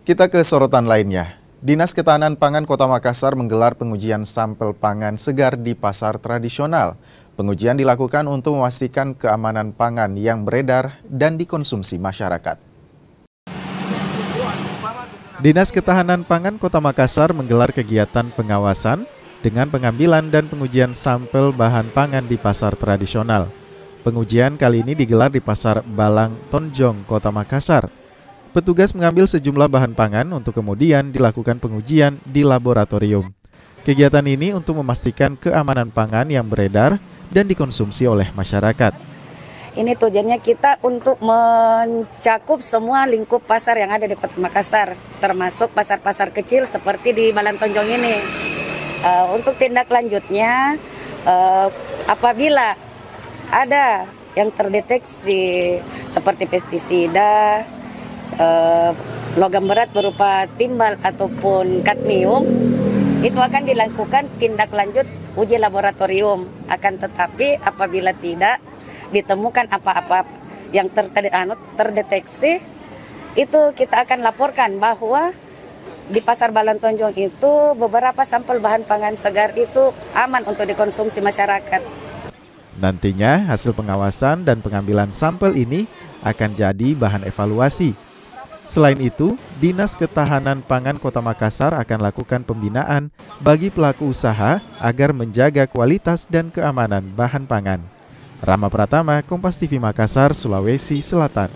Kita ke sorotan lainnya. Dinas Ketahanan Pangan Kota Makassar menggelar pengujian sampel pangan segar di pasar tradisional. Pengujian dilakukan untuk memastikan keamanan pangan yang beredar dan dikonsumsi masyarakat. Dinas Ketahanan Pangan Kota Makassar menggelar kegiatan pengawasan dengan pengambilan dan pengujian sampel bahan pangan di pasar tradisional. Pengujian kali ini digelar di Pasar Balang Tonjong, Kota Makassar. Petugas mengambil sejumlah bahan pangan untuk kemudian dilakukan pengujian di laboratorium. Kegiatan ini untuk memastikan keamanan pangan yang beredar dan dikonsumsi oleh masyarakat. Ini tujuannya kita untuk mencakup semua lingkup pasar yang ada di Kota Makassar, termasuk pasar-pasar kecil seperti di Balang Tonjong ini. Untuk tindak lanjutnya, apabila ada yang terdeteksi seperti pestisida, logam berat berupa timbal ataupun kadmium, itu akan dilakukan tindak lanjut uji laboratorium. Akan tetapi apabila tidak ditemukan apa-apa yang terdeteksi, itu kita akan laporkan bahwa di Pasar Balang Tonjong itu beberapa sampel bahan pangan segar itu aman untuk dikonsumsi masyarakat. Nantinya hasil pengawasan dan pengambilan sampel ini akan jadi bahan evaluasi. Selain itu, Dinas Ketahanan Pangan Kota Makassar akan lakukan pembinaan bagi pelaku usaha agar menjaga kualitas dan keamanan bahan pangan. Rama Pratama, Kompas TV Makassar, Sulawesi Selatan.